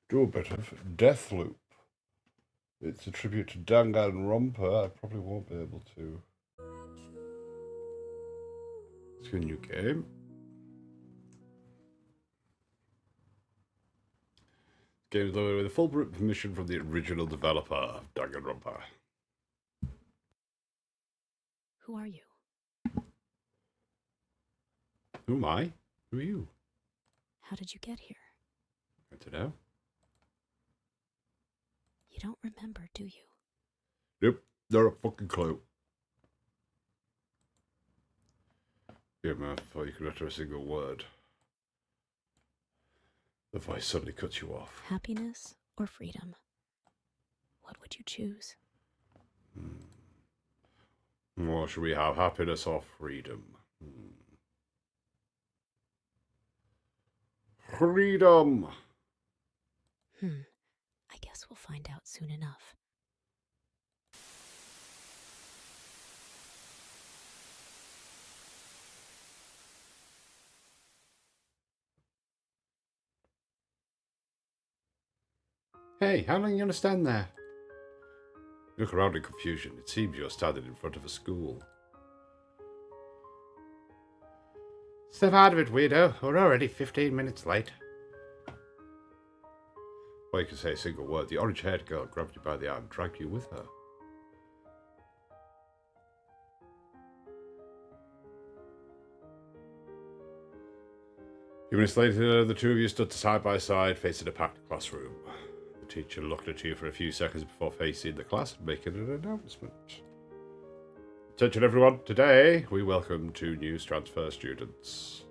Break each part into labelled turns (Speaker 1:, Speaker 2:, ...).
Speaker 1: do a bit of Deathloop. It's a tribute to Danganronpa. I probably won't be able to. It's a new game. Game is loaded with a full permission from the original developer of Danganronpa.
Speaker 2: Who are you?
Speaker 1: Who am I? Who are you?
Speaker 2: How did you get here?
Speaker 1: I don't know.
Speaker 2: You don't remember, do you?
Speaker 1: Nope, not a fucking clue. Your mouth before you could utter a single word. The voice suddenly cuts you off.
Speaker 2: Happiness or freedom? What would you choose?
Speaker 1: Or should we have happiness or freedom? Freedom!
Speaker 2: I guess we'll find out soon enough.
Speaker 1: Hey, how long are you going to stand there? You look around in confusion. It seems you're standing in front of a school. Step out of it, weirdo. We're already 15 minutes late. Before you can say a single word, the orange-haired girl grabbed you by the arm and dragged you with her. A few minutes later, the two of you stood side by side, facing a packed classroom. The teacher looked at you for a few seconds before facing the class and making an announcement. Attention everyone, today we welcome two new transfer students.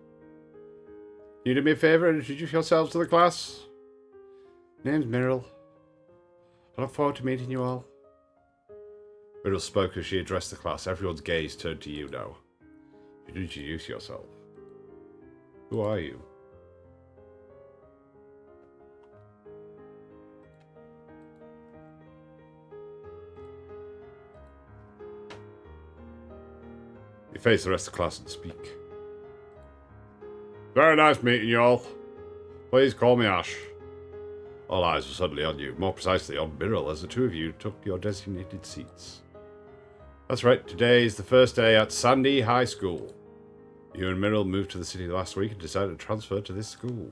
Speaker 1: Can you do me a favour and introduce yourselves to the class? Name's Meryl. I look forward to meeting you all. Meryl spoke as she addressed the class. Everyone's gaze turned to you now. You should introduce yourself. Who are you? You face the rest of the class and speak. Very nice meeting you all. Please call me Ash. All eyes were suddenly on you, more precisely on Meryl, as the two of you took your designated seats. That's right, today is the first day at Sandy High School. You and Meryl moved to the city last week and decided to transfer to this school.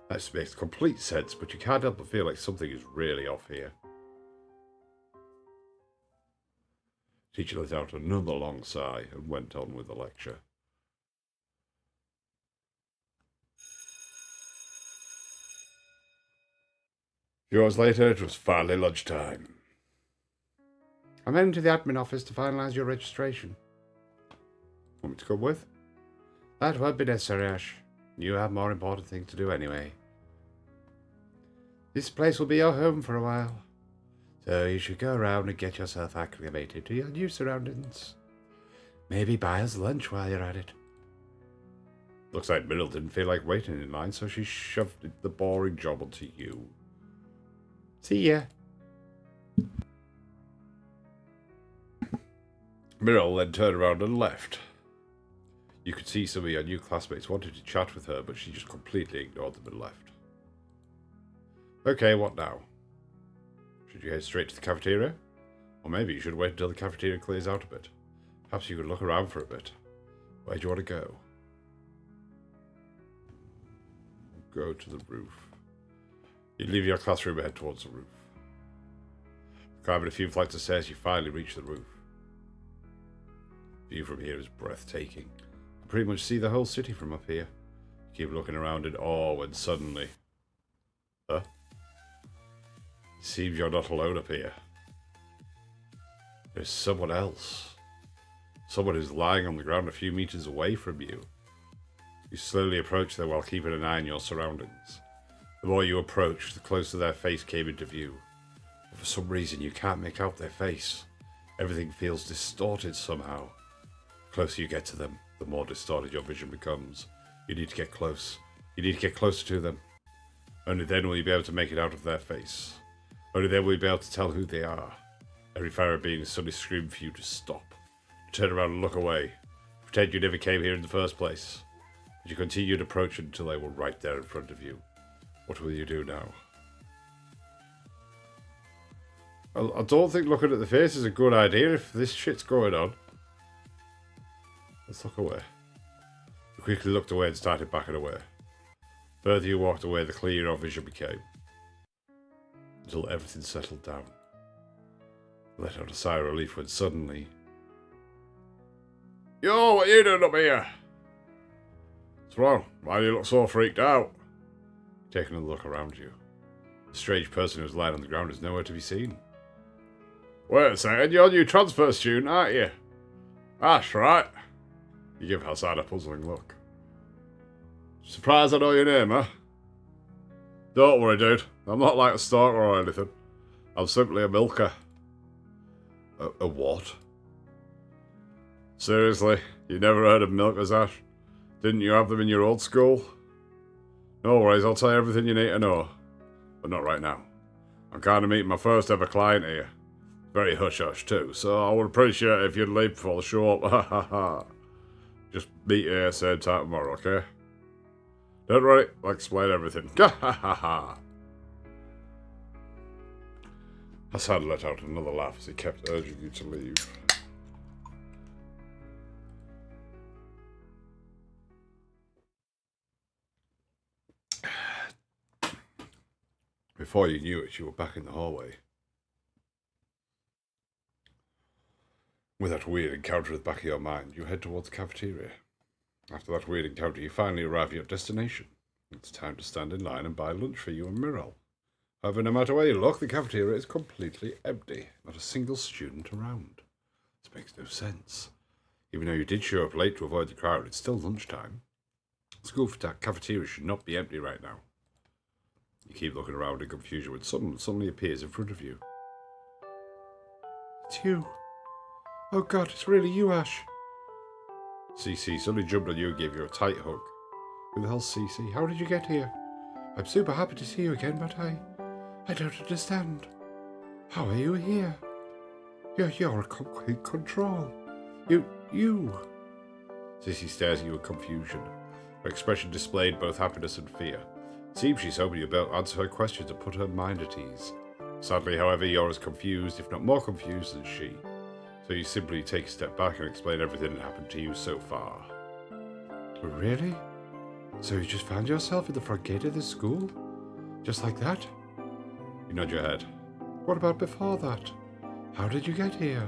Speaker 1: That makes complete sense, but you can't help but feel like something is really off here. Teacher let out another long sigh and went on with the lecture. A few hours later, it was finally lunchtime. I'm heading to the admin office to finalise your registration. Want me to come with? That won't be necessary, Ash. You have more important things to do anyway. This place will be your home for a while, so you should go around and get yourself acclimated to your new surroundings. Maybe buy us lunch while you're at it. Looks like Meryl didn't feel like waiting in line, so she shoved the boring job onto you. See ya. Meryl then turned around and left. You could see some of your new classmates wanted to chat with her, but she just completely ignored them and left. Okay, what now? Should you head straight to the cafeteria? Or maybe you should wait until the cafeteria clears out a bit. Perhaps you could look around for a bit. Where do you want to go? Go to the roof. You leave your classroom and head towards the roof. Climbing a few flights of stairs, you finally reach the roof. View from here is breathtaking. You can pretty much see the whole city from up here. You keep looking around in awe when suddenly... Huh? It seems you're not alone up here. There's someone else. Someone who's lying on the ground a few meters away from you. You slowly approach them while keeping an eye on your surroundings. The more you approach, the closer their face came into view. But for some reason, you can't make out their face. Everything feels distorted somehow. The closer you get to them, the more distorted your vision becomes. You need to get close. You need to get closer to them. Only then will you be able to make it out of their face. Only then will you be able to tell who they are. Every fire being is suddenly screaming for you to stop. You turn around and look away. Pretend you never came here in the first place. But you continued approaching until they were right there in front of you. What will you do now? I don't think looking at the face is a good idea if this shit's going on. Let's look away. You quickly looked away and started backing away. The further you walked away, the clearer your vision became. Until everything settled down. You let out a sigh of relief when suddenly... Yo, what are you doing up here? What's wrong? Why do you look so freaked out? Taking a look around you. The strange person who was lying on the ground is nowhere to be seen. Wait a second, you're a new transfer student, aren't you? That's right. You give Hassan a puzzling look. Surprised I know your name, huh? Don't worry, dude. I'm not like a stalker or anything. I'm simply a milker. A what? Seriously? You never heard of milkers, Ash? Didn't you have them in your old school? No worries, I'll tell you everything you need to know. But not right now. I'm kind of meeting my first ever client here. Very hush-hush too, so I would appreciate it if you'd leave before the show up. Ha ha ha. Just meet you here same time tomorrow, okay? Don't worry, I'll explain everything. Ha ha ha ha. Hassan let out another laugh as he kept urging you to leave. Before you knew it, you were back in the hallway. With that weird encounter at the back of your mind, you head towards the cafeteria. After that weird encounter, you finally arrive at your destination. It's time to stand in line and buy lunch for you and Mirel. However, no matter where you look, the cafeteria is completely empty. Not a single student around. This makes no sense. Even though you did show up late to avoid the crowd, it's still lunchtime. School cafeteria should not be empty right now. You keep looking around in confusion when someone suddenly appears in front of you. It's you. Oh God, it's really you, Ash. CC suddenly jumped on you and gave you a tight hug. Who the hell's CC? How did you get here? I'm super happy to see you again, but I don't understand. How are you here? You're in complete control. You. CC stares at you in confusion. Her expression displayed both happiness and fear. It seems she's hoping you'll be able to answer her questions and put her mind at ease. Sadly, however, you're as confused, if not more confused, than she. So you simply take a step back and explain everything that happened to you so far. Really? So you just found yourself at the front gate of this school? Just like that? You nod your head. What about before that? How did you get here?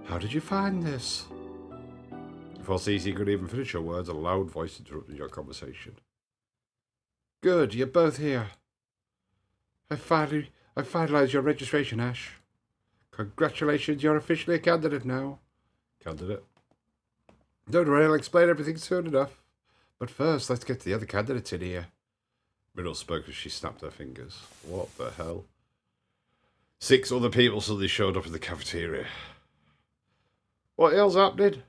Speaker 1: How did you find this? Before Cece could even finish her words, a loud voice interrupted your conversation. Good, you're both here. I finalized your registration, Ash. Congratulations, you're officially a candidate now. Candidate? Don't worry, I'll explain everything soon enough. But first, let's get the other candidates in here. Riddle spoke as she snapped her fingers. What the hell? 6 other people suddenly showed up in the cafeteria. What the hell's happening?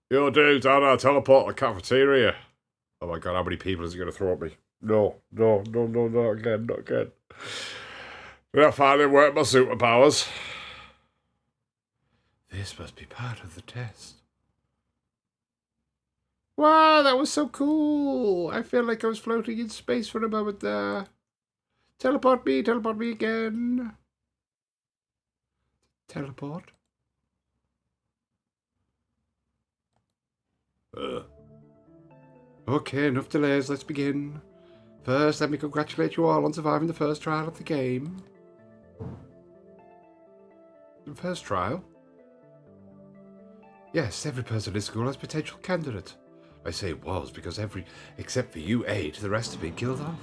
Speaker 1: Yo, dude, down there, teleport to the cafeteria. Oh my God, how many people is it going to throw at me? No, not again. I finally worked my superpowers. This must be part of the test. Wow, that was so cool. I feel like I was floating in space for a moment there. Teleport me again. Teleport? Okay, enough delays, let's begin. First, let me congratulate you all on surviving the first trial of the game. The first trial? Yes, every person in this school has potential candidate. I say was because except for you 8, the rest have been killed off.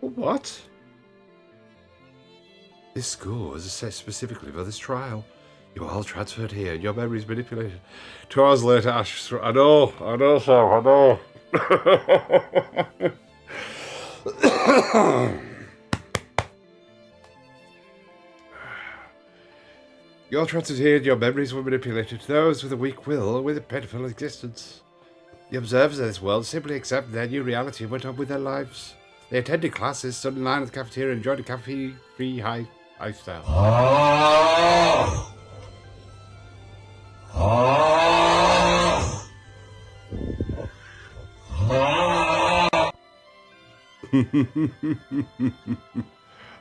Speaker 1: What? This school was assessed specifically for this trial. You were all transferred here, your memories manipulated. 2 hours later, Ash... I know, Sam, I know. Your transferred here and your memories were manipulated. Those with a weak will or with a pitiful existence. The observers of this world simply accepted their new reality and went on with their lives. They attended classes, stood in line at the cafeteria, and enjoyed a caffeine-free high lifestyle.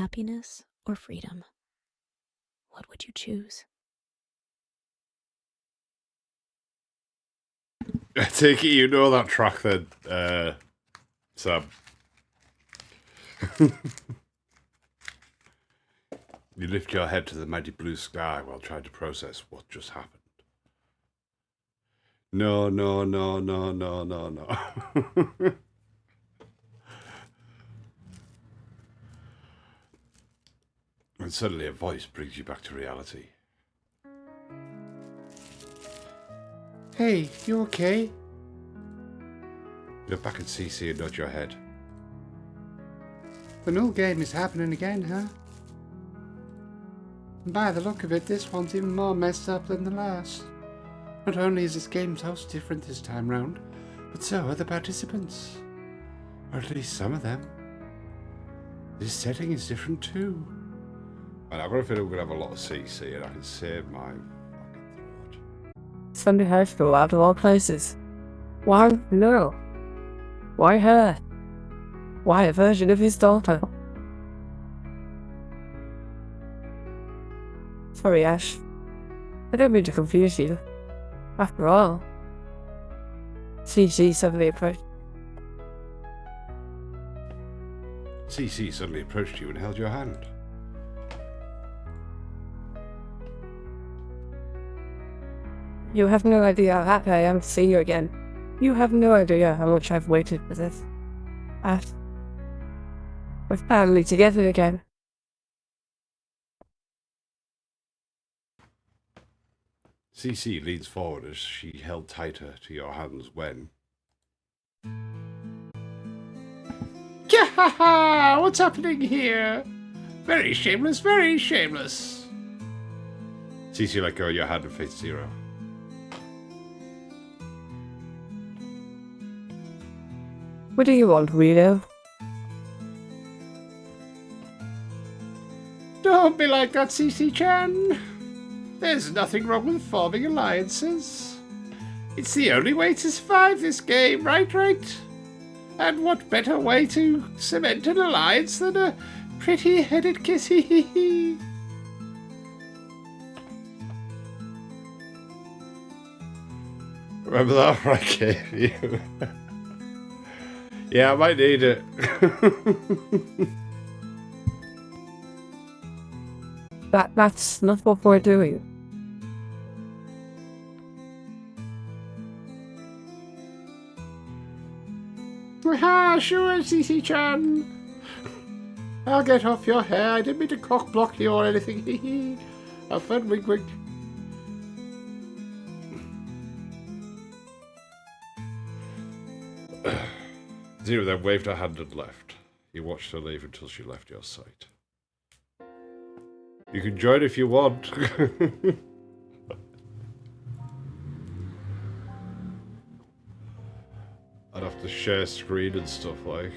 Speaker 2: Happiness or freedom? What would you choose?
Speaker 1: I take it you know that track then, Sam. You lift your head to the mighty blue sky while trying to process what just happened. No, no, no, no, no, no, no. And suddenly a voice brings you back to reality. Hey, you okay? You look back at CC and nod your head.
Speaker 3: The NULL game is happening again, huh? And by the look of it, this one's even more messed up than the last. Not only is this game's host different this time round, but so are the participants. Or at least some of them. This setting is different too.
Speaker 1: And I've got a feeling we're going to have a lot of CC and I can save my fucking throat.
Speaker 4: Sunday High School out of all places. Why NULL? Why her? Why a version of his daughter? Sorry, Ash. I don't mean to confuse you. After all, CC suddenly approached.
Speaker 1: CC suddenly approached you and held your hand.
Speaker 4: You have no idea how happy I am to see you again. You have no idea how much I've waited for this. Ash, we're finally together again.
Speaker 1: CC leans forward as she held tighter to your hands when...
Speaker 3: Yahaha! What's happening here? Very shameless, very shameless.
Speaker 1: CC let go of your hand and faced Zero.
Speaker 4: What do you want, Rito?
Speaker 3: Don't be like that, CC-chan. There's nothing wrong with forming alliances. It's the only way to survive this game, right? And what better way to cement an alliance than a pretty-headed kissy?
Speaker 1: Remember that offer I gave you? Yeah, I might need it.
Speaker 4: That's not what we're doing.
Speaker 3: Ah, sure, CC-chan. I'll get off your hair. I didn't mean to cock block you or anything. Have fun, wink wink.
Speaker 1: Zero then waved her hand and left. You watched her leave until she left your sight. You can join if you want. I'd have to share screen and stuff like.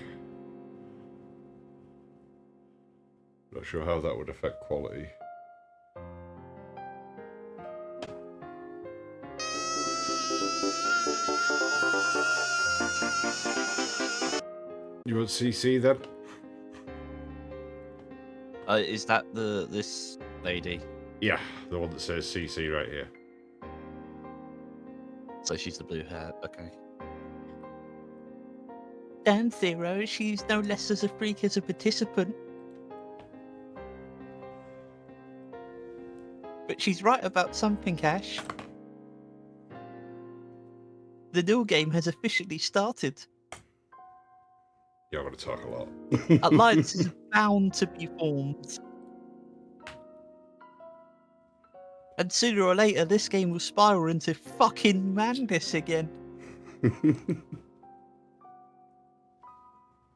Speaker 1: Not sure how that would affect quality. You want CC then?
Speaker 5: Is that this lady?
Speaker 1: Yeah, the one that says CC right here.
Speaker 5: So she's the blue hair. Okay. Damn, Zero, she's no less as a freak as a participant. But she's right about something, Ash. The NULL game has officially started.
Speaker 1: Yeah, I'm going to talk a lot.
Speaker 5: Alliances are bound to be formed. And sooner or later, this game will spiral into fucking madness again.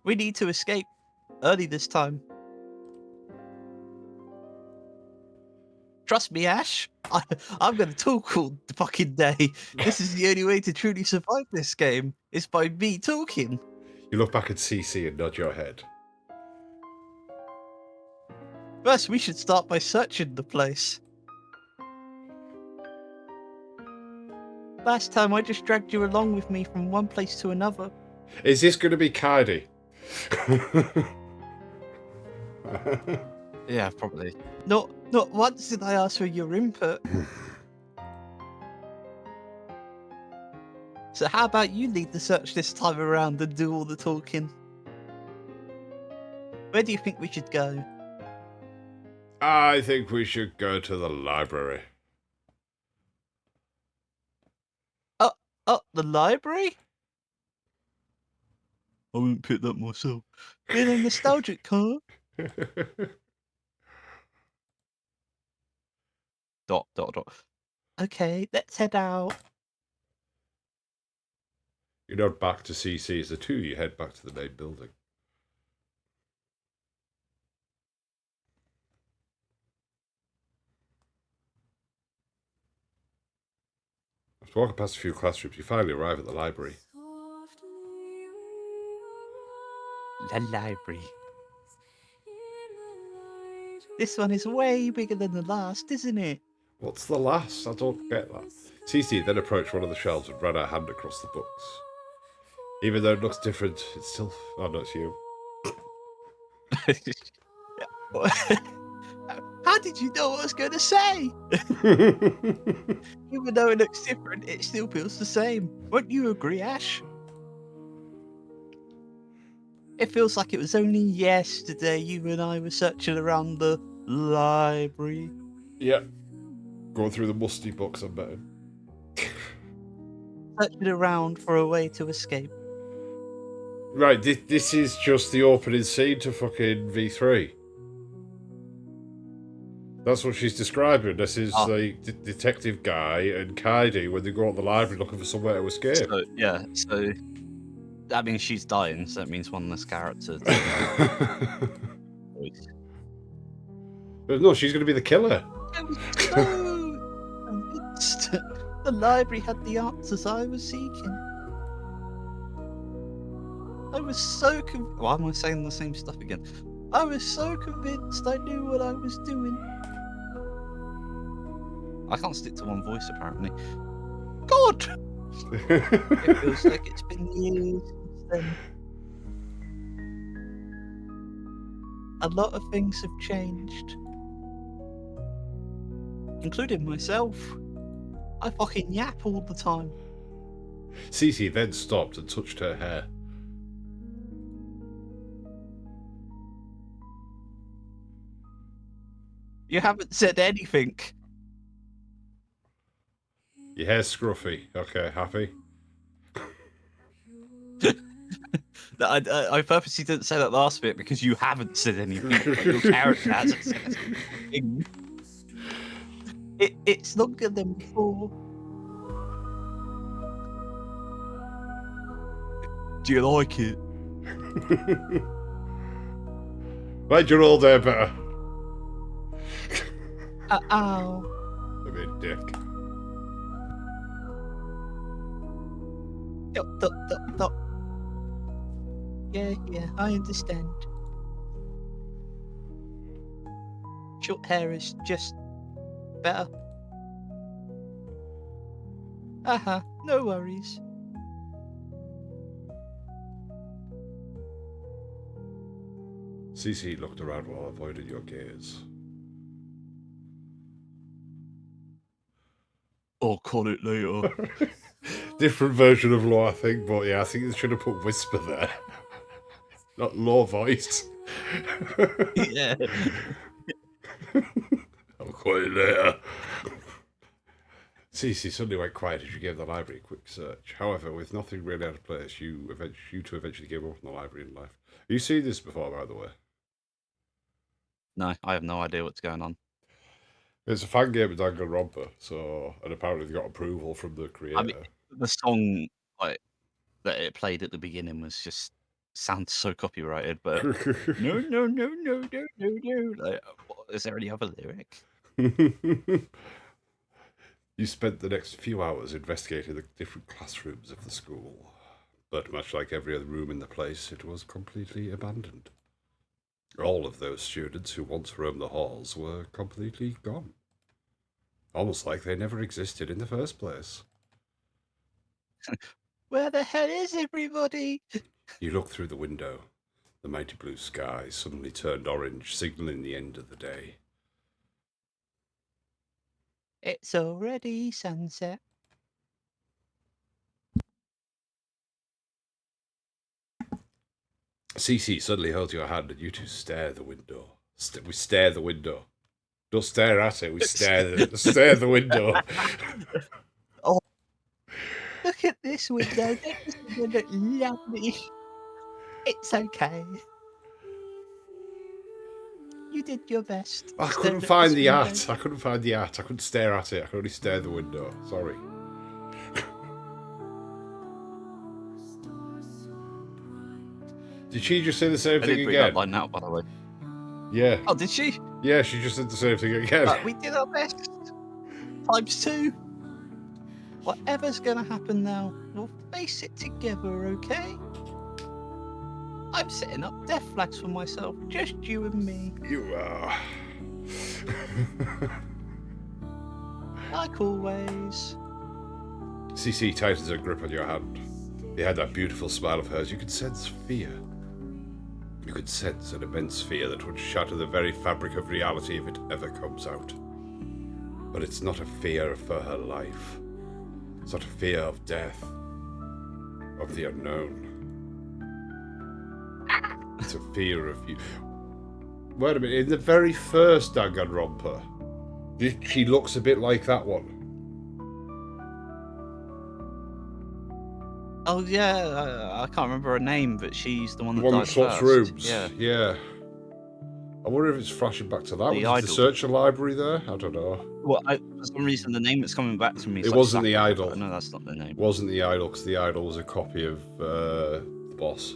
Speaker 5: We need to escape early this time. Trust me, Ash. I'm going to talk all the fucking day. This is the only way to truly survive this game. Is by me talking.
Speaker 1: You look back at CC and nod your head.
Speaker 5: First, we should start by searching the place. Last time, I just dragged you along with me from one place to another.
Speaker 1: Is this going to be Kaidi?
Speaker 5: Yeah, probably. Not once did I ask for your input. So how about you lead the search this time around and do all the talking? Where do you think we should go?
Speaker 1: I think we should go to the library.
Speaker 5: Oh, the library? I wouldn't pick that myself. Feeling nostalgic, huh? Dot. Okay, let's head out.
Speaker 1: You nod back to CC as the two of you head back to the main building. After walking past a few classrooms, you finally arrive at the library.
Speaker 5: The library. This one is way bigger than the last, isn't it?
Speaker 1: What's the last? I don't get that. CC then approached one of the shelves and ran her hand across the books. Even though it looks different, it's still... Oh, no, it's you.
Speaker 5: How did you know what I was going to say? Even though it looks different, it still feels the same. Won't you agree, Ash? It feels like it was only yesterday you and I were searching around the library.
Speaker 1: Yeah. Going through the musty books, I bet.
Speaker 5: Searching around for a way to escape.
Speaker 1: Right, this is just the opening scene to fucking V3. That's what she's describing. This is the detective guy and Kaidi when they go out the library looking for somewhere to escape.
Speaker 5: So that means she's dying, so that means one less character.
Speaker 1: But no, she's going to be the killer.
Speaker 5: I was so convinced the library had the answers I was seeking. I was so Why am I saying the same stuff again? I was so convinced I knew what I was doing. I can't stick to one voice, apparently. God! It feels like it's been years since then. A lot of things have changed. Including myself. I fucking yap all the time.
Speaker 1: Cece then stopped and touched her hair.
Speaker 5: You haven't said anything.
Speaker 1: Your hair's scruffy. Okay, happy?
Speaker 5: I purposely didn't say that last bit because you haven't said anything. Like your character hasn't said anything. It's longer than before. Do you like it?
Speaker 1: Made your all day better.
Speaker 5: Ow.
Speaker 1: I mean, dick.
Speaker 5: Dot. Yeah, I understand. Short hair is just better. No worries.
Speaker 1: Cece looked around while avoiding your gaze.
Speaker 5: I'll call it later.
Speaker 1: Different version of law, I think, but yeah, I think they should have put whisper there. Not law voice.
Speaker 5: Yeah.
Speaker 1: I'll call it later. Cece suddenly went quiet as you gave the library a quick search. However, with nothing really out of place, you two eventually gave up on the library in life. Have you seen this before, by the way?
Speaker 5: No, I have no idea what's going on.
Speaker 1: It's a fan game of Danganronpa, and apparently they got approval from the creator.
Speaker 5: I mean, the song that it played at the beginning was just sounds so copyrighted, but no. Like, is there any other lyric?
Speaker 1: You spent the next few hours investigating the different classrooms of the school, but much like every other room in the place, it was completely abandoned. All of those students who once roamed the halls were completely gone. Almost like they never existed in the first place.
Speaker 5: Where the hell is everybody?
Speaker 1: You look through the window. The mighty blue sky suddenly turned orange, signaling the end of the day.
Speaker 5: It's already sunset.
Speaker 1: Cece suddenly holds your hand and you two stare the window. We stare the window. Don't stare at it, we stare the window.
Speaker 5: Oh, look at this window. Don't this window look lovely? It's okay. You did your best.
Speaker 1: I
Speaker 5: Stare
Speaker 1: couldn't
Speaker 5: at
Speaker 1: find
Speaker 5: this
Speaker 1: the
Speaker 5: window.
Speaker 1: art. I couldn't find the art. I couldn't stare at it. I could only stare the window. Sorry. Did she just say the same
Speaker 5: I
Speaker 1: thing
Speaker 5: did read that
Speaker 1: again?
Speaker 5: line out, by the way.
Speaker 1: Yeah.
Speaker 5: Oh, did she?
Speaker 1: Yeah, she just said the same thing again.
Speaker 5: We did our best. ×2. Whatever's gonna happen now, we'll face it together, okay? I'm setting up death flags for myself, just you and me.
Speaker 1: You are.
Speaker 5: Like always.
Speaker 1: Cece tightens her grip on your hand. Behind that beautiful smile of hers, you could sense fear. You could sense an immense fear that would shatter the very fabric of reality if it ever comes out. But it's not a fear for her life. It's not a fear of death, of the unknown. It's a fear of you. Wait a minute, in the very first Danganronpa, she looks a bit like that one.
Speaker 5: Oh yeah, I can't remember her name, but she's the one
Speaker 1: The
Speaker 5: that
Speaker 1: one that
Speaker 5: died
Speaker 1: swaps
Speaker 5: first.
Speaker 1: rooms.
Speaker 5: Yeah.
Speaker 1: Yeah. I wonder if it's flashing back to that.
Speaker 5: The
Speaker 1: Was the
Speaker 5: idol.
Speaker 1: searcher library there? I don't know.
Speaker 5: Well, for some reason, the name that's coming back to me is
Speaker 1: It
Speaker 5: like
Speaker 1: wasn't the
Speaker 5: Sakura,
Speaker 1: idol.
Speaker 5: but I know that's not the name.
Speaker 1: It wasn't the idol, because the idol was a copy of the boss.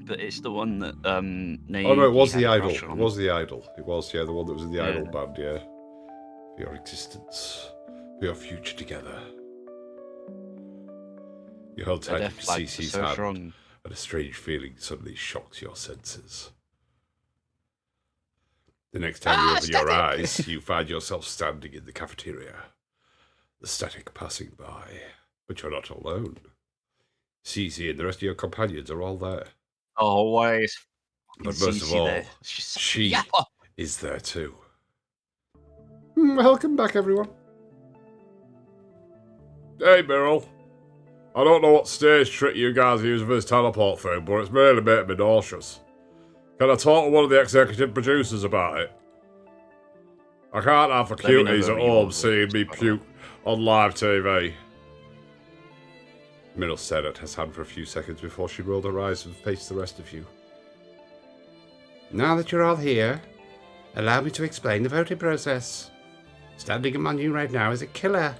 Speaker 5: But it's the one that Naoki
Speaker 1: Oh no, it was
Speaker 5: had
Speaker 1: the
Speaker 5: a
Speaker 1: idol.
Speaker 5: crush
Speaker 1: It
Speaker 5: on.
Speaker 1: was the idol. It was, yeah, the one that was in the
Speaker 5: Yeah.
Speaker 1: idol band, yeah. For your existence. For your future together. You held
Speaker 5: The
Speaker 1: tight
Speaker 5: death
Speaker 1: to
Speaker 5: flags are
Speaker 1: Cece's
Speaker 5: so
Speaker 1: hand,
Speaker 5: strong.
Speaker 1: and a strange feeling suddenly shocked your senses. The next time you open your
Speaker 5: static!
Speaker 1: eyes, you find yourself standing in the cafeteria. The static passing by. But you're not alone. Cece and the rest of your companions are all there.
Speaker 5: Oh, why is
Speaker 1: But most of all,
Speaker 5: there? She's such a
Speaker 1: she
Speaker 5: yapper.
Speaker 1: is there too. Welcome back, everyone. Hey, Meryl. I don't know what stage trick you guys are using for this teleport thing, but it's really making me nauseous. Can I talk to one of the executive producers about it? I can't have the
Speaker 5: Let me know
Speaker 1: cuties at
Speaker 5: whoever you
Speaker 1: home
Speaker 5: want,
Speaker 1: seeing me
Speaker 5: by the way.
Speaker 1: puke on live TV. Meryl stared at his hand for a few seconds before she rolled her eyes and faced the rest of you. Now that you're all here, allow me to explain the voting process. Standing among you right now is a killer.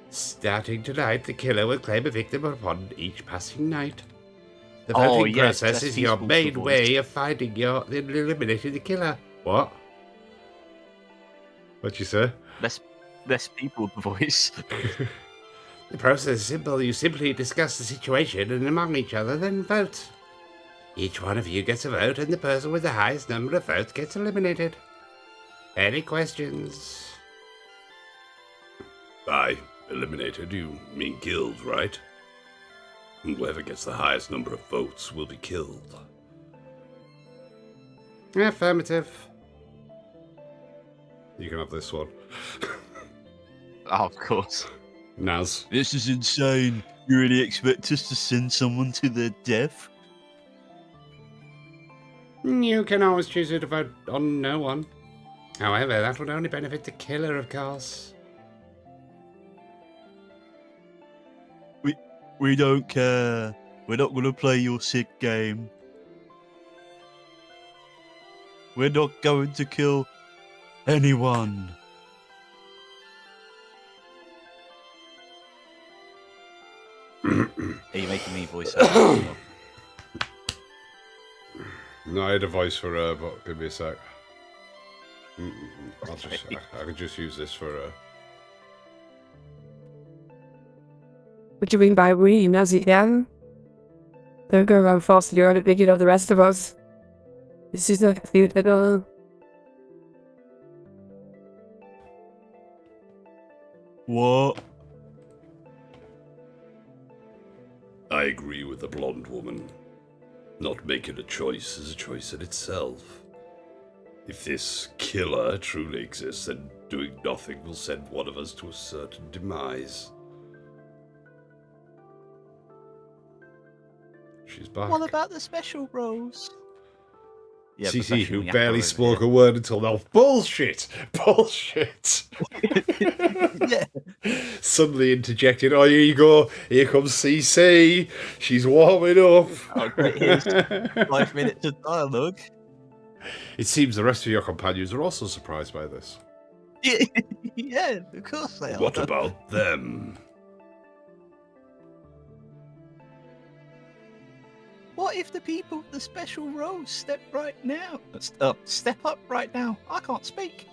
Speaker 1: Starting tonight, the killer will claim a victim upon each passing night. The voting process is your main way of finding and eliminating the killer. What? What'd you say?
Speaker 5: Less people voice.
Speaker 1: The process is simple. You simply discuss the situation and among each other, then vote. Each one of you gets a vote, and the person with the highest number of votes gets eliminated. Any questions? By eliminated, you mean killed, right? Whoever gets the highest number of votes will be killed. Affirmative. You can have this one.
Speaker 5: Oh, of course.
Speaker 1: Naz.
Speaker 5: This is insane. You really expect us to send someone to their death?
Speaker 1: You can always choose to vote on no one. However, that would only benefit the killer, of course.
Speaker 5: We don't care. We're not going to play your sick game. We're not going to kill anyone. Are you making me voice that?
Speaker 1: No, I had a voice for her, but give me a sec. I could just use this for her.
Speaker 4: What do you mean by we, Nazi Dan? Don't go around forcing your own opinion of the rest of us. This is not cute at all.
Speaker 5: What?
Speaker 1: I agree with the blonde woman. Not making a choice is a choice in itself. If this killer truly exists, then doing nothing will send one of us to a certain demise. She's back.
Speaker 5: What about the special roles? Yeah,
Speaker 1: CC, who
Speaker 5: professional
Speaker 1: barely
Speaker 5: yapper
Speaker 1: spoke
Speaker 5: over
Speaker 1: a word until now. Bullshit! Bullshit!
Speaker 5: here. Yeah.
Speaker 1: Suddenly interjected. Oh, here you go. Here comes CC. She's warming up.
Speaker 5: Oh, great. Here's 5 minutes of dialogue.
Speaker 1: It seems the rest of your companions are also surprised by this.
Speaker 5: Yeah, of course they are.
Speaker 1: What about them?
Speaker 5: What if the people with the special roles step up right now? I can't speak.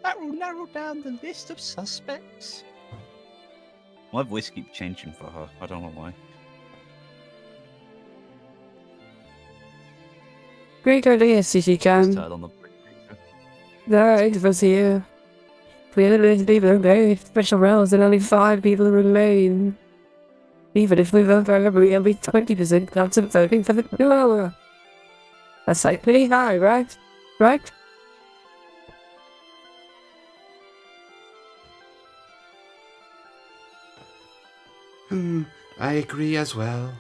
Speaker 5: That will narrow down the list of suspects. My voice keeps changing for her. I don't know why.
Speaker 4: Great idea, CC
Speaker 5: Just
Speaker 4: Chan.
Speaker 5: turn on the
Speaker 4: There is was here. Clearly, people are very special roles and only 5 people remain. Even if we vote for every 20% chance of voting for the killer. That's like pretty high, right? Right?
Speaker 3: I agree as well.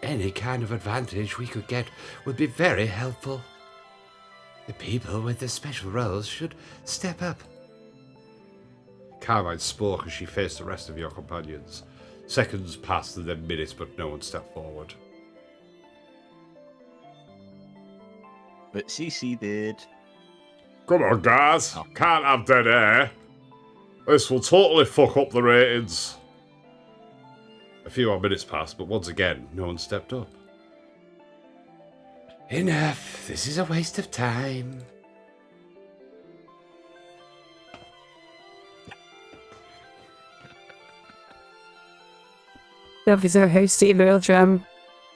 Speaker 3: Any kind of advantage we could get would be very helpful. The people with the special roles should step up.
Speaker 1: Carmine spoke as she faced the rest of your companions. Seconds passed and then minutes, but no one stepped forward.
Speaker 5: But CC did.
Speaker 1: Come on, guys.
Speaker 5: Oh.
Speaker 1: Can't have dead air. This will totally fuck up the ratings. A few more minutes passed, but once again, no one stepped up.
Speaker 3: Enough. This is a waste of time.
Speaker 4: Don't be so hasty, little Jam.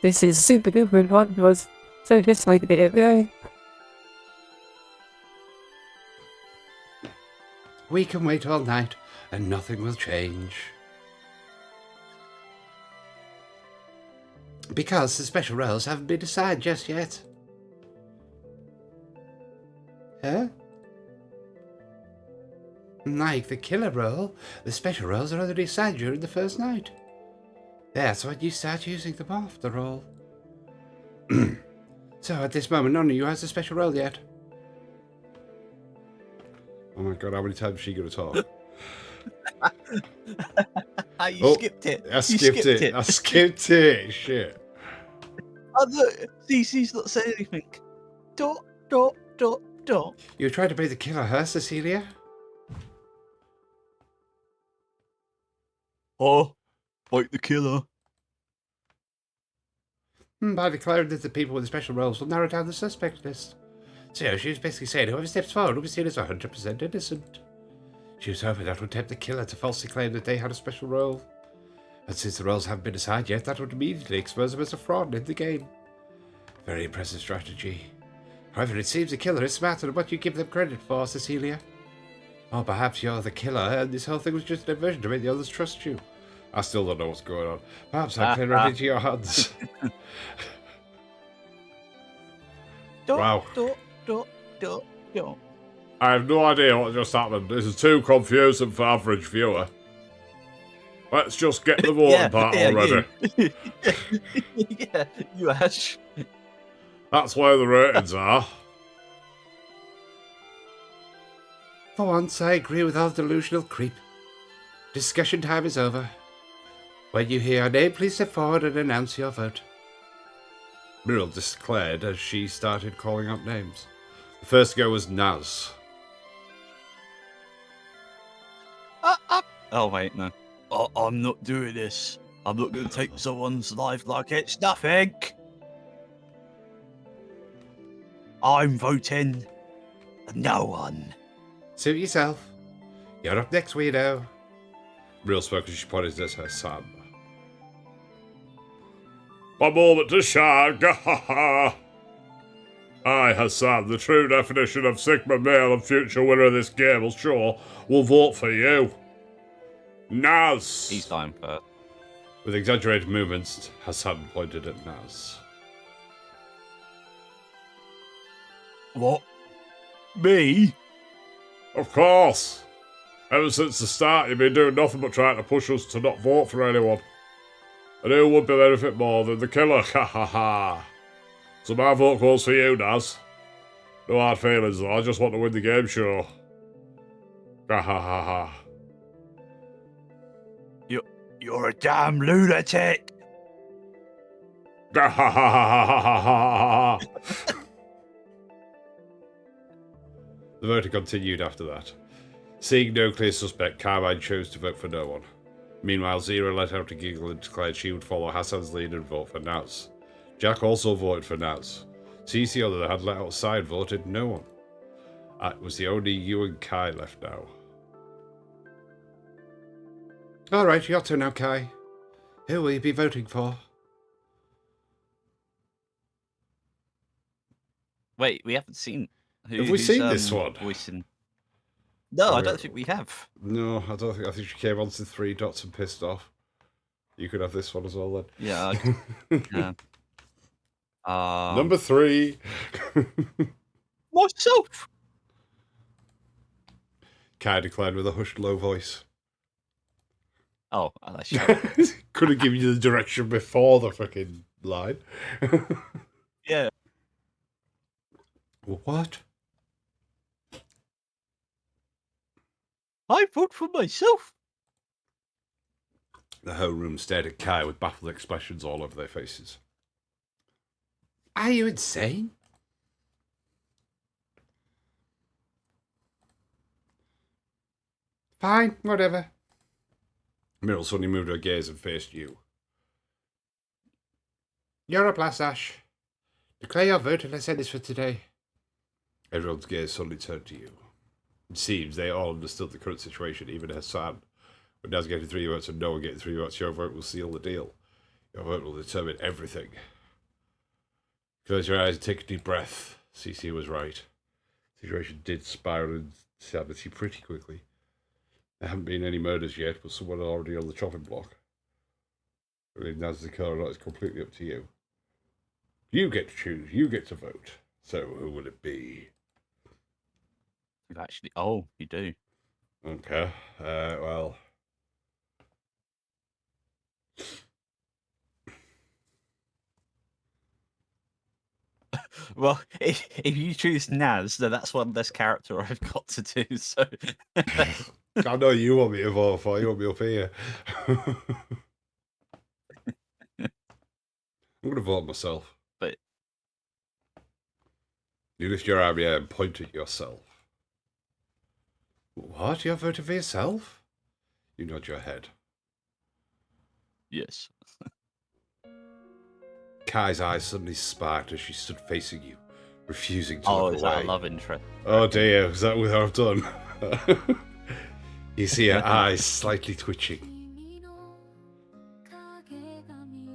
Speaker 4: This is super duper hot was so just like the other.
Speaker 3: We can wait all night and nothing will change. Because the special roles haven't been decided just yet. Huh? Like the killer role, the special roles are only decided during the first night. That's when you start using them off the roll. So at this moment, none of you has a special role yet.
Speaker 1: Oh my god, how many times is she going to talk?
Speaker 5: You skipped it.
Speaker 1: I skipped it. I skipped it. Shit.
Speaker 5: Oh, look. CC's not saying anything. Dot, dot, dot, dot.
Speaker 3: You tried to be the killer, huh, Cecilia?
Speaker 5: Oh, like the killer.
Speaker 3: By declaring that the people with the special roles will narrow down the suspect list. So she was basically saying whoever steps forward will be seen as 100% innocent. She was hoping that would tempt the killer to falsely claim that they had a special role. And since the roles haven't been decided yet, that would immediately expose them as a fraud in the game. Very impressive strategy. However, it seems the killer is smarter than what you give them credit for, Cecilia. Or perhaps you're the killer and this whole thing was just a diversion to make the others trust you. I still don't know what's going on. Perhaps I clear it into your hands.
Speaker 5: Dot,
Speaker 1: Wow.
Speaker 5: dot, dot, dot, dot.
Speaker 1: I have no idea what just happened. This is too confusing for average viewer. Let's just get the voting part already.
Speaker 5: Yeah, you Ash.
Speaker 1: That's where the ratings are.
Speaker 3: For once, I agree with our delusional creep. Discussion time is over. When you hear a name, please step forward and announce your vote.
Speaker 1: Muriel declared as she started calling out names. The first to go was Naz.
Speaker 5: Oh, wait, no. I'm not doing this. I'm not going to take someone's life like it's nothing. I'm voting no one.
Speaker 3: Suit yourself. You're up next, weirdo.
Speaker 1: Muriel spoke as she pointed at her son. A moment to shine, gahaha! I, Hassan, the true definition of Sigma male and future winner of this game, will sure will vote for you. Naz!
Speaker 5: He's dying first.
Speaker 1: With exaggerated movements, Hassan pointed at Naz.
Speaker 5: What? Me?
Speaker 1: Of course! Ever since the start, you've been doing nothing but trying to push us to not vote for anyone. And who would be anything more than the killer? Ha ha ha. So my vote goes for you, Naz. No hard feelings, though. I just want to win the game show. Ha ha ha ha.
Speaker 5: You're a damn lunatic.
Speaker 1: Ha ha ha ha ha ha ha ha. The voting continued after that. Seeing no clear suspect, Carmine chose to vote for no one. Meanwhile, Zero let out a giggle and declared she would follow Hassan's lead and vote for Naz. Jack also voted for Naz. Cece, on the other hand, let outside voted no one. It was the only you and Kai left now. Alright, your turn now, Kai. Who will you be voting for?
Speaker 5: Wait, we haven't seen.
Speaker 1: Have we seen this one?
Speaker 5: Voicing... No, I don't think we have.
Speaker 1: No, I don't think. I think she came onto 3 dots and pissed off. You could have this one as well then.
Speaker 5: Yeah. Yeah.
Speaker 1: Number 3.
Speaker 5: Myself.
Speaker 1: Kai declared with a hushed, low voice.
Speaker 5: Oh, unless you.
Speaker 1: Could have given you the direction before the fucking line.
Speaker 5: Yeah.
Speaker 1: What?
Speaker 5: I vote for myself.
Speaker 1: The whole room stared at Kai with baffled expressions all over their faces.
Speaker 3: Are you insane? Fine, whatever.
Speaker 1: Meryl suddenly moved her gaze and faced you.
Speaker 3: You're up last, Ash. Declare your vote and let's end this for today.
Speaker 1: Everyone's gaze suddenly turned to you. It seems they all understood the current situation, even Hassan. With Naz getting 3 votes and no one getting 3 votes, your vote will seal the deal. Your vote will determine everything. Close your eyes and take a deep breath. CC was right. The situation did spiral insanity pretty quickly. There haven't been any murders yet, but someone already on the chopping block. Whether Naz the killer or not is completely up to you. You get to choose. You get to vote. So who will it be?
Speaker 5: You actually. Oh, you do.
Speaker 1: Okay. Well.
Speaker 5: Well, if you choose Naz, then that's one less character I've got to do. So.
Speaker 1: I know you want me to vote for. You want me up here. I'm going to vote myself.
Speaker 5: But.
Speaker 1: You lift your arm here and point at yourself.
Speaker 3: What? You're voting for yourself?
Speaker 1: You nod your head.
Speaker 5: Yes.
Speaker 1: Kai's eyes suddenly sparked as she stood facing you, refusing to
Speaker 5: Oh,
Speaker 1: look
Speaker 5: is
Speaker 1: away.
Speaker 5: that a love interest?
Speaker 1: Oh dear, is that what I've done? You see her eyes slightly twitching.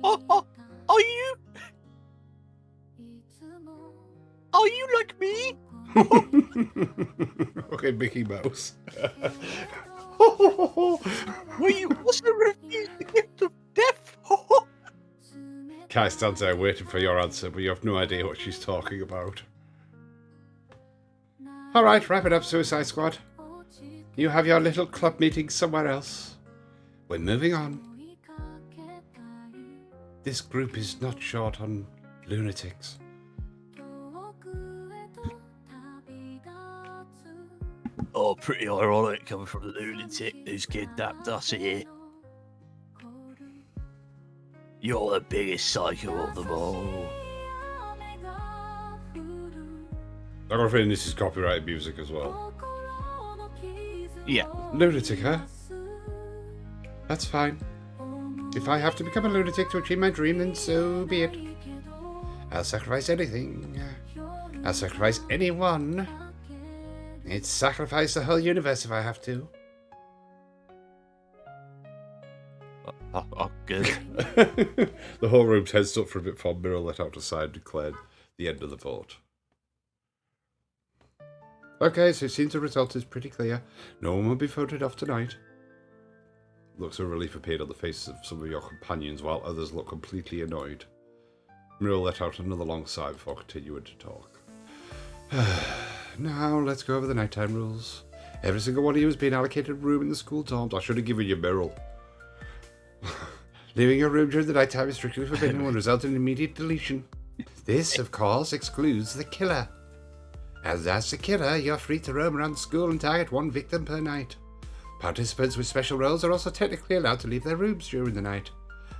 Speaker 5: Oh, are you? Are you like me?
Speaker 1: Okay, Mickey Mouse.
Speaker 5: Will you also refuse the gift of death?
Speaker 1: Kai stands there waiting for your answer, but you have no idea what she's talking about.
Speaker 3: Alright, wrap it up, Suicide Squad. You have your little club meeting somewhere else. We're moving on. This group is not short on lunatics.
Speaker 5: Oh, pretty ironic coming from the lunatic who's kidnapped us here. You're the biggest psycho of them all.
Speaker 1: I got a feeling this is copyrighted music as well.
Speaker 5: Yeah.
Speaker 3: Lunatic, huh? That's fine. If I have to become a lunatic to achieve my dream, then so be it. I'll sacrifice anything. I'll sacrifice anyone. It's sacrifice the whole universe if I have to.
Speaker 5: Oh, good.
Speaker 1: The whole room tensed up for a bit before Mira let out a sigh and declared the end of the vote.
Speaker 3: Okay, so it seems the result is pretty clear. No one will be voted off tonight.
Speaker 1: Looks of relief appeared on the faces of some of your companions, while others look completely annoyed. Muriel let out another long sigh before continuing to talk. Now, let's go over the nighttime rules. Every single one of you has been allocated a room in the school dorms. I should have given you Muriel. Leaving your room during the nighttime is strictly forbidden and will result in immediate deletion. This, of course, excludes the killer. As the killer, you're free to roam around the school and target one victim per night. Participants with special roles are also technically allowed to leave their rooms during the night.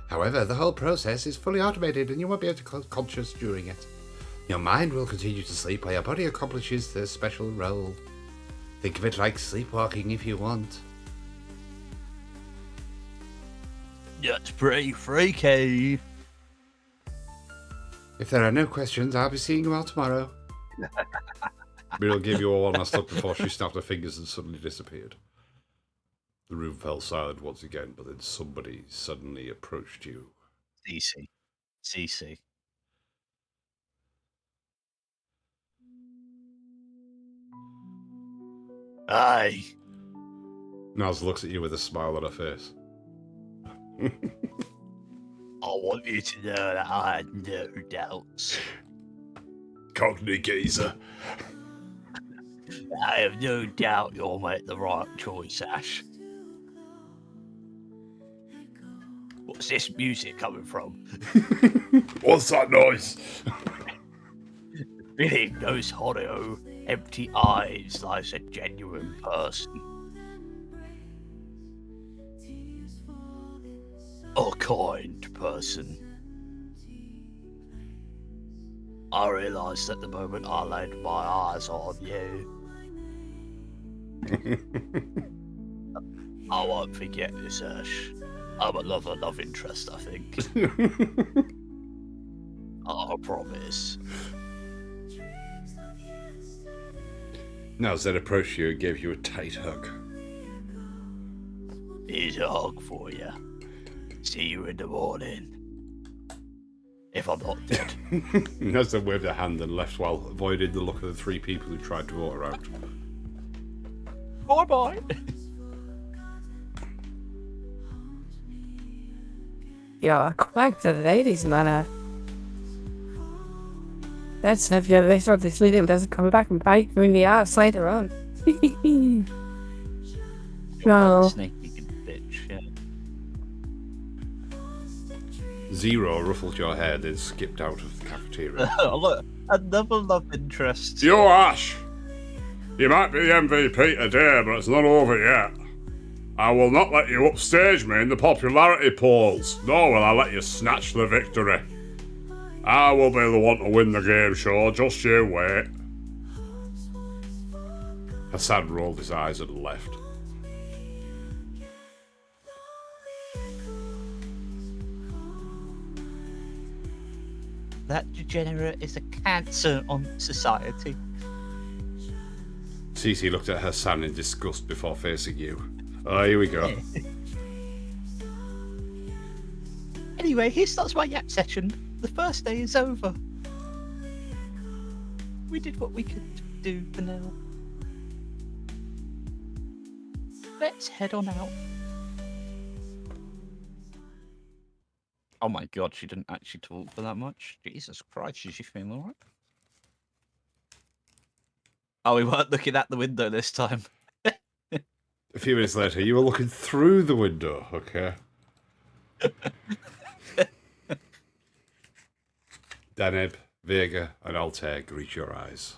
Speaker 1: However, the whole process is fully automated and you won't be able to close conscious during it. Your mind will continue to sleep while your body accomplishes the special role. Think of it like sleepwalking if you want.
Speaker 5: That's pretty freaky.
Speaker 1: If there are no questions, I'll be seeing you all tomorrow. Muriel gave you all one last look before she snapped her fingers and suddenly disappeared. The room fell silent once again, but then somebody suddenly approached you.
Speaker 5: CC. Aye.
Speaker 1: Naz looks at you with a smile on her face.
Speaker 5: I want you to know that I had no doubts.
Speaker 1: Cockney geezer.
Speaker 5: I have no doubt you'll make the right choice, Ash. What's this music coming from?
Speaker 1: What's that noise?
Speaker 5: Beneath those hollow, empty eyes lies a genuine person. A kind person. I realise that the moment I laid my eyes on you, I won't forget this, Ash. I'm a love interest, I think. I promise.
Speaker 1: Naz then approached you and gave you a tight hug.
Speaker 5: Here's a hug for you. See you in the morning. If I'm not dead.
Speaker 1: Naz then waved a hand and left while avoiding the look of the three people who tried to vote her out.
Speaker 5: Bye-bye.
Speaker 4: Yeah, come back to the ladies' manor. That's if they thought this video doesn't come back and bite me in the ass later on. No.
Speaker 5: Sneaky bitch, yeah.
Speaker 1: Zero ruffled your hair, then skipped out of the cafeteria.
Speaker 5: Look, another love interest.
Speaker 1: Yo, Ash! You might be the MVP today, but it's not over yet. I will not let you upstage me in the popularity polls, nor will I let you snatch the victory. I will be the one to win the game show, just you wait. Hassan rolled his eyes and left.
Speaker 5: That degenerate is a cancer on society.
Speaker 1: Cece looked at Hassan in disgust before facing you. Oh, here we go.
Speaker 5: Anyway, here starts my yap session. The first day is over. We did what we could do for now. Let's head on out. Oh my god, she didn't actually talk for that much. Jesus Christ, is she feeling alright? Oh, we weren't looking at the window this time.
Speaker 1: A few minutes later, you were looking through the window, okay? Daneb, Vega, and Altair greet your eyes.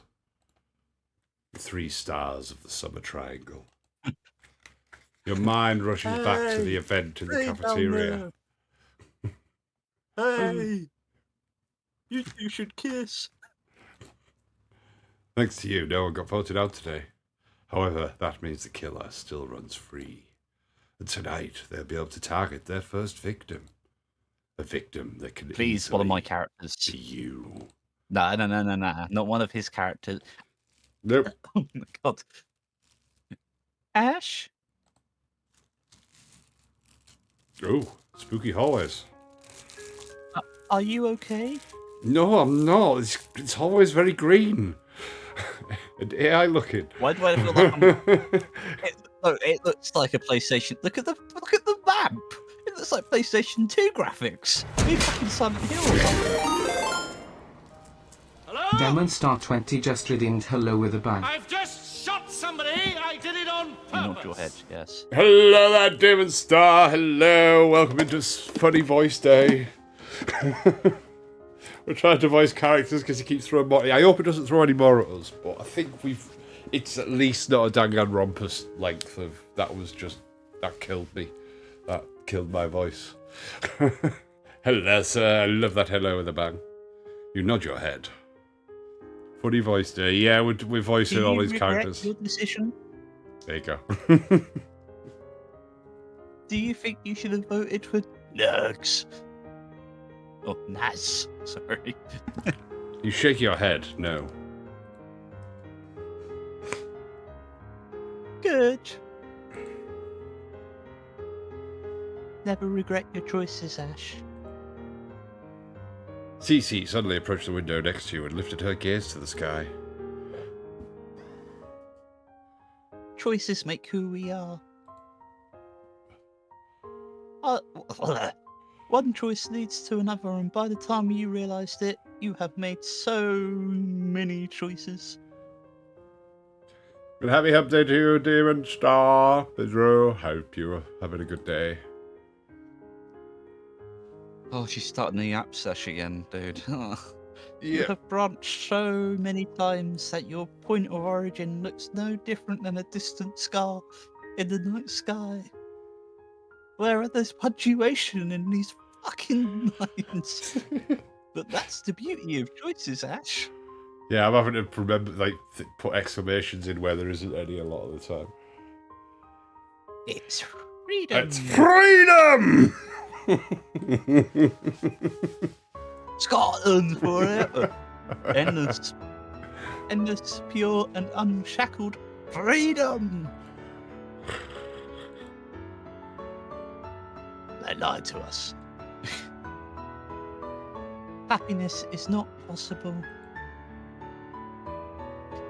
Speaker 1: The three stars of the summer triangle. Your mind rushes back to the event in the cafeteria.
Speaker 5: Hey! You two should kiss.
Speaker 1: Thanks to you, no one got voted out today. However, that means the killer still runs free. And tonight, they'll be able to target their first victim. A victim that can
Speaker 5: Please, one of my characters.
Speaker 1: be you.
Speaker 5: No. Not one of his characters.
Speaker 1: Nope.
Speaker 5: Oh my god. Ash?
Speaker 1: Oh, spooky hallways.
Speaker 5: Are you okay?
Speaker 1: No, I'm not. It's always very green. And AI looking.
Speaker 5: Why do I feel like I'm... Oh, it looks like a PlayStation. Look at the map. It looks like PlayStation 2 graphics. Maybe fucking Silent Hill or something.
Speaker 6: Demon Star 20 just redeemed hello with a bang.
Speaker 7: I've just shot somebody! I did it on purpose!
Speaker 5: You nod your head, yes.
Speaker 1: Hello there, Demon Star. Hello. Welcome into Funny Voice Day. We're trying to voice characters because he keeps throwing more. I hope it doesn't throw any more at us, but I think it's at least not a Danganronpa length of that killed me. That killed my voice. Hello, sir. I love that hello with a bang. You nod your head. Funny Voice Day. Yeah, we're voicing all these characters.
Speaker 5: Your decision?
Speaker 1: There you go.
Speaker 5: Do you think you should have voted for Nugs? Oh, Naz. Sorry.
Speaker 1: You shake your head. No.
Speaker 5: Good. Never regret your choices, Ash.
Speaker 1: Cece suddenly approached the window next to you and lifted her gaze to the sky.
Speaker 5: Choices make who we are. One choice leads to another, and by the time you realised it, you have made so many choices.
Speaker 1: Good happy hump day to you, Demon Star. Pedro, hope you're having a good day.
Speaker 5: Oh, she's starting the app sesh again, dude. You
Speaker 1: Yeah.
Speaker 5: have branched so many times that your point of origin looks no different than a distant scar in the night sky. Where are there's punctuation in these fucking lines? But that's the beauty of choices, Ash.
Speaker 1: Yeah, I'm having to remember, put exclamations in where there isn't any a lot of the time.
Speaker 5: It's freedom.
Speaker 1: It's freedom!
Speaker 5: Scotland forever. Endless, pure and unshackled freedom. They lied to us. Happiness is not possible.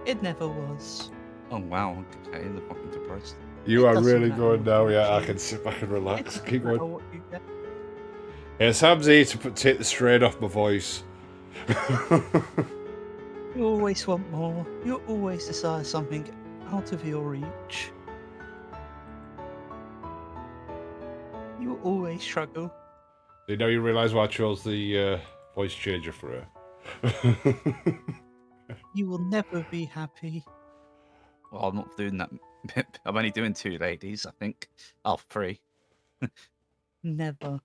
Speaker 5: It never was. Oh wow, okay, they're fucking depressed.
Speaker 1: You
Speaker 5: It
Speaker 1: are
Speaker 5: doesn't
Speaker 1: really
Speaker 5: matter
Speaker 1: going now,
Speaker 5: what
Speaker 1: yeah. I
Speaker 5: you-
Speaker 1: can sit back and relax.
Speaker 5: It doesn't
Speaker 1: Keep
Speaker 5: matter
Speaker 1: going.
Speaker 5: what you get.
Speaker 1: Yeah, Sam's here to take the strain off my voice.
Speaker 5: You always want more. You always desire something out of your reach. You always struggle.
Speaker 1: You know, you realise why I chose the voice changer for her.
Speaker 5: You will never be happy. Well, I'm not doing that. I'm only doing 2 ladies, I think. Oh, 3. Never.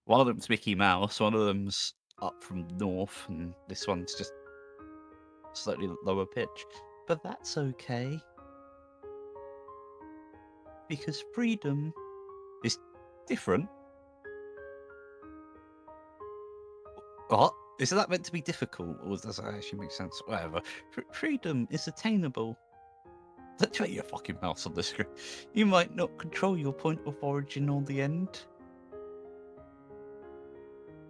Speaker 5: One of them's Mickey Mouse, one of them's up from north, and this one's just slightly lower pitch. But that's okay. Because freedom is different. What? Is that meant to be difficult, or does that actually make sense? Whatever. Freedom is attainable. Let's put your fucking mouse on the screen. You might not control your point of origin or the end.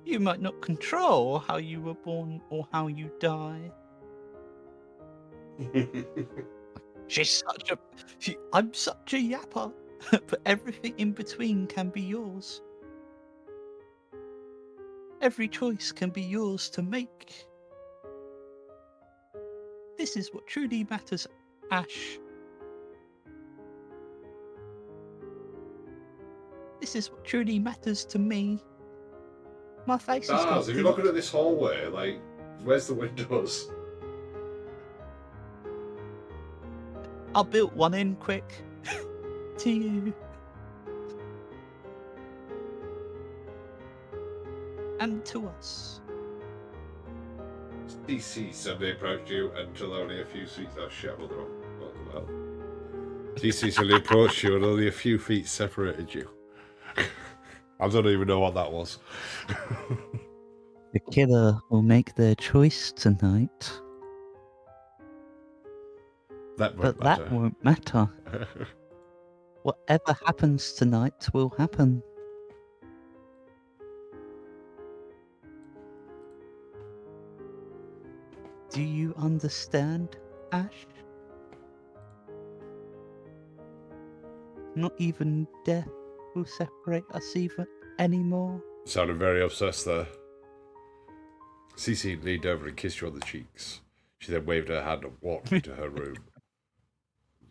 Speaker 5: You might not control how you were born or how you die. I'm such a yapper, but everything in between can be yours. Every choice can be yours to make. This is what truly matters, Ash. This is what truly matters to me. My face is
Speaker 1: Stars, if you're looking at this hallway, where's the windows?
Speaker 5: I built one in quick. To you. And to us.
Speaker 1: DC suddenly approached you until only a few feet. Oh shit, I'm wrong. Well. DC suddenly approached you and only a few feet separated you. I don't even know what that was.
Speaker 5: The killer will make their choice tonight.
Speaker 1: That
Speaker 5: But
Speaker 1: won't matter.
Speaker 5: that won't matter. Whatever happens tonight will happen. Do you understand, Ash? Not even death will separate us even anymore.
Speaker 1: Sounded very obsessed there. Cece leaned over and kissed you on the cheeks. She then waved her hand and walked into her room.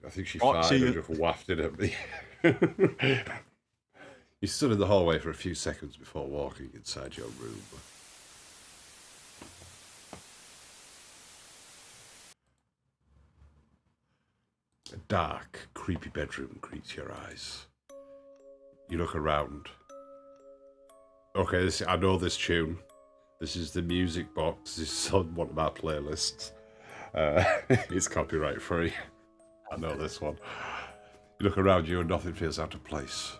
Speaker 1: I think she farted and just wafted at me. You stood in the hallway for a few seconds before walking inside your room. A dark, creepy bedroom greets your eyes. You look around. Okay, I know this tune. This is the music box. This is on one of my playlists. It's copyright free. I know this one. You look around you and nothing feels out of place.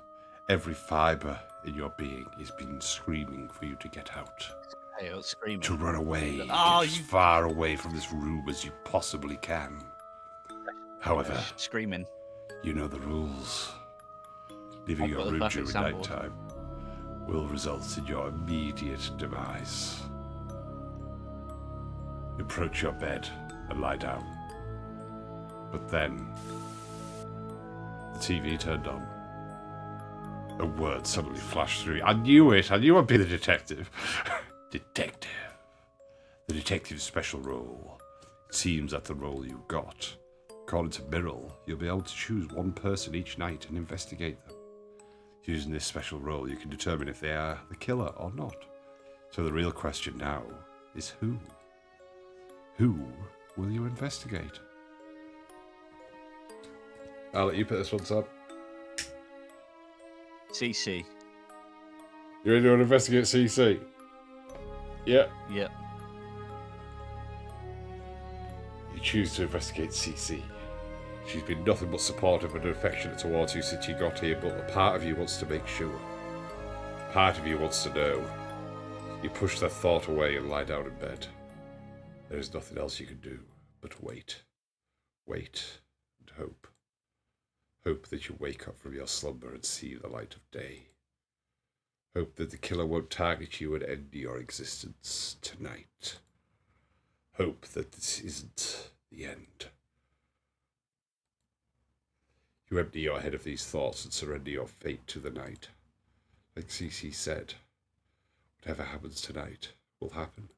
Speaker 1: Every fibre in your being is being screaming for you to get out.
Speaker 5: Hey, I was screaming.
Speaker 1: To run away.
Speaker 5: Oh,
Speaker 1: get as far away from this room as you possibly can. However,
Speaker 5: screaming.
Speaker 1: You know the rules. Leaving your room during nighttime will result in your immediate demise. You approach your bed and lie down. But then, the TV turned on. A word suddenly flashed through. I knew it. I knew I'd be the detective. Detective. The detective's special role. It seems that the role you got. According to Mirrell, you'll be able to choose one person each night and investigate them. Using this special role, you can determine if they are the killer or not. So the real question now is who? Who will you investigate? I'll let you put this one up.
Speaker 5: CC.
Speaker 1: You ready to investigate CC? Yeah.
Speaker 5: Yep.
Speaker 1: You choose to investigate CC. She's been nothing but supportive and affectionate towards you since you got here, but a part of you wants to make sure. Part of you wants to know. You push that thought away and lie down in bed. There is nothing else you can do but wait. Wait and hope. Hope that you wake up from your slumber and see the light of day. Hope that the killer won't target you and end your existence tonight. Hope that this isn't the end. You empty your head of these thoughts and surrender your fate to the night. Like Cece said, whatever happens tonight will happen.